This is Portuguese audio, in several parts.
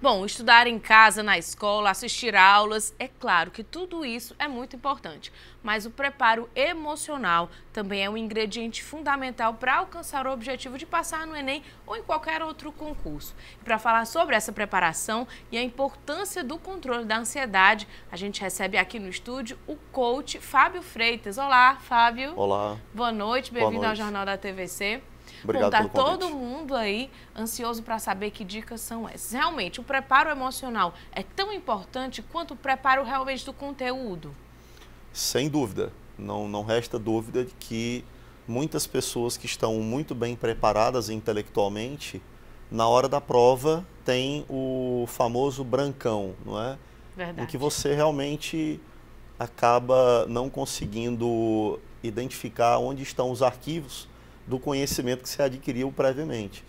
Bom, estudar em casa, na escola, assistir aulas, é claro que tudo isso é muito importante, mas o preparo emocional também é um ingrediente fundamental para alcançar o objetivo de passar no Enem ou em qualquer outro concurso. E para falar sobre essa preparação e a importância do controle da ansiedade, a gente recebe aqui no estúdio o coach Fábio Freitas. Olá, Fábio. Olá. Boa noite, bem-vindo ao Jornal da TVC. Obrigado pelo convite. Todo mundo aí ansioso para saber que dicas são essas. Realmente, o preparo emocional é tão importante quanto o preparo realmente do conteúdo? Sem dúvida. Não resta dúvida de que muitas pessoas que estão muito bem preparadas intelectualmente, na hora da prova, tem o famoso brancão, não é? Verdade. Em que você realmente acaba não conseguindo identificar onde estão os arquivos do conhecimento que você adquiriu previamente.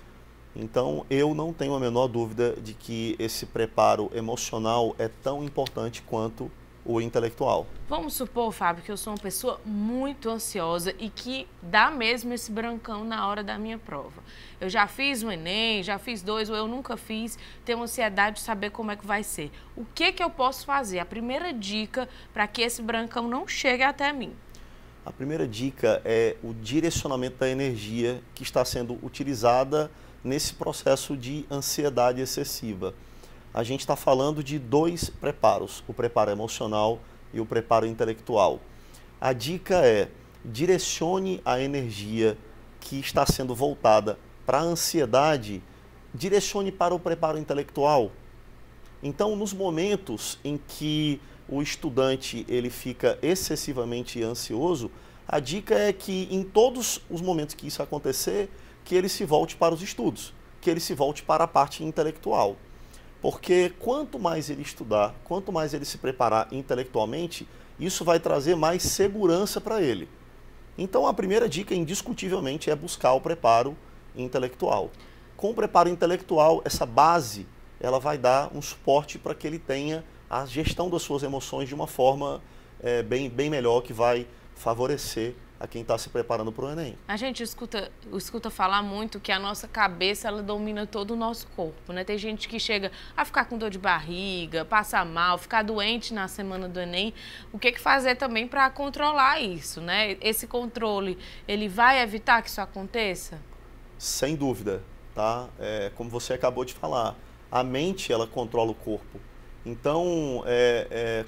Então, eu não tenho a menor dúvida de que esse preparo emocional é tão importante quanto o intelectual. Vamos supor, Fábio, que eu sou uma pessoa muito ansiosa e que dá mesmo esse brancão na hora da minha prova. Eu já fiz o Enem, já fiz 2, ou eu nunca fiz, tenho ansiedade de saber como é que vai ser. O que eu posso fazer? A primeira dica para que esse brancão não chegue até mim. A primeira dica é o direcionamento da energia que está sendo utilizada nesse processo de ansiedade excessiva. A gente está falando de 2 preparos, o preparo emocional e o preparo intelectual. A dica é: direcione a energia que está sendo voltada para a ansiedade, direcione para o preparo intelectual. Então, nos momentos em que o estudante ele fica excessivamente ansioso, a dica é que em todos os momentos que isso acontecer, que ele se volte para os estudos, que ele se volte para a parte intelectual. Porque quanto mais ele estudar, quanto mais ele se preparar intelectualmente, isso vai trazer mais segurança para ele. Então a primeira dica, indiscutivelmente, é buscar o preparo intelectual. Com o preparo intelectual, essa base, ela vai dar um suporte para que ele tenha a gestão das suas emoções de uma forma bem melhor, que vai favorecer a quem está se preparando para o Enem. A gente escuta falar muito que a nossa cabeça, ela domina todo o nosso corpo, né? Tem gente que chega a ficar com dor de barriga, passar mal, ficar doente na semana do Enem. O que fazer também para controlar isso, né? Esse controle, ele vai evitar que isso aconteça? Sem dúvida, tá? Como você acabou de falar, a mente, ela controla o corpo. Então,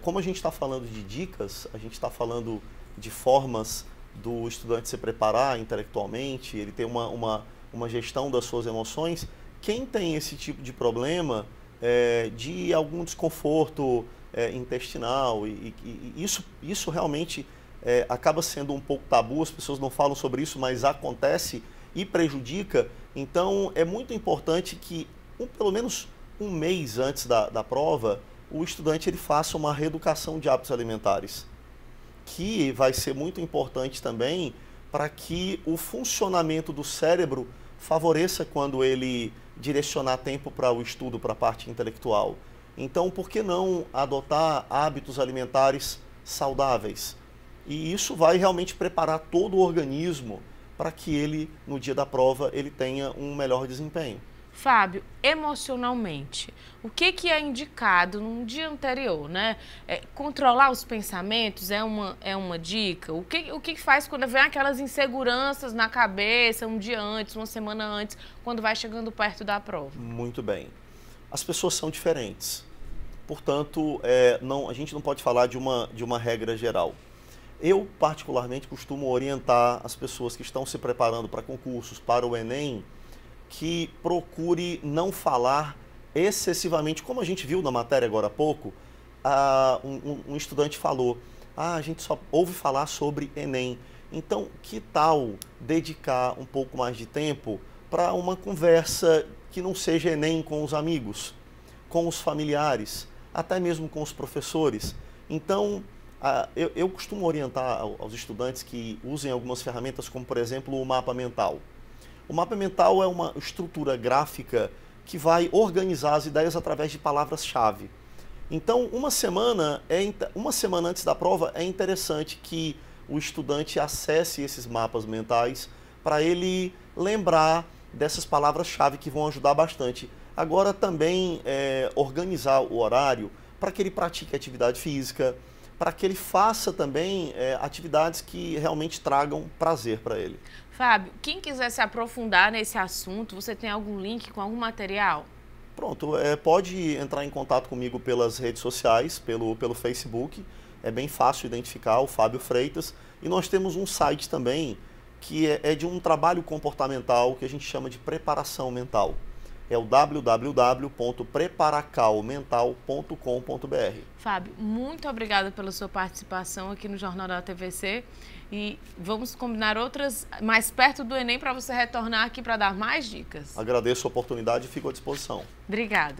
como a gente está falando de dicas, a gente está falando de formas do estudante se preparar intelectualmente, ele ter uma gestão das suas emoções. Quem tem esse tipo de problema de algum desconforto intestinal, e isso realmente acaba sendo um pouco tabu, as pessoas não falam sobre isso, mas acontece e prejudica. Então, é muito importante que, pelo menos um mês antes da prova, o estudante ele faça uma reeducação de hábitos alimentares, que vai ser muito importante também para que o funcionamento do cérebro favoreça quando ele direcionar tempo para o estudo, para a parte intelectual. Então, por que não adotar hábitos alimentares saudáveis? E isso vai realmente preparar todo o organismo para que ele, no dia da prova, ele tenha um melhor desempenho. Fábio, emocionalmente, o que é indicado num dia anterior, né? Controlar os pensamentos é uma dica? O que faz quando vem aquelas inseguranças na cabeça um dia antes, uma semana antes, quando vai chegando perto da prova? Muito bem. As pessoas são diferentes. Portanto, a gente não pode falar de uma regra geral. Eu, particularmente, costumo orientar as pessoas que estão se preparando para concursos, para o Enem, que procure não falar excessivamente. Como a gente viu na matéria agora há pouco, um estudante falou: a gente só ouve falar sobre Enem. Então, que tal dedicar um pouco mais de tempo para uma conversa que não seja Enem com os amigos, com os familiares, até mesmo com os professores? Então, eu costumo orientar aos estudantes que usem algumas ferramentas, como, por exemplo, o mapa mental. O mapa mental é uma estrutura gráfica que vai organizar as ideias através de palavras-chave. Então, uma semana antes da prova, é interessante que o estudante acesse esses mapas mentais para ele lembrar dessas palavras-chave que vão ajudar bastante. Agora também organizar o horário para que ele pratique atividade física, para que ele faça também atividades que realmente tragam prazer para ele. Fábio, quem quiser se aprofundar nesse assunto, você tem algum link com algum material? Pronto, pode entrar em contato comigo pelas redes sociais, pelo Facebook, é bem fácil identificar o Fábio Freitas. E nós temos um site também que é de um trabalho comportamental que a gente chama de preparação mental. É o www.preparacalmental.com.br. Fábio, muito obrigada pela sua participação aqui no Jornal da TVC e vamos combinar outras mais perto do Enem para você retornar aqui para dar mais dicas. Agradeço a oportunidade e fico à disposição. Obrigada.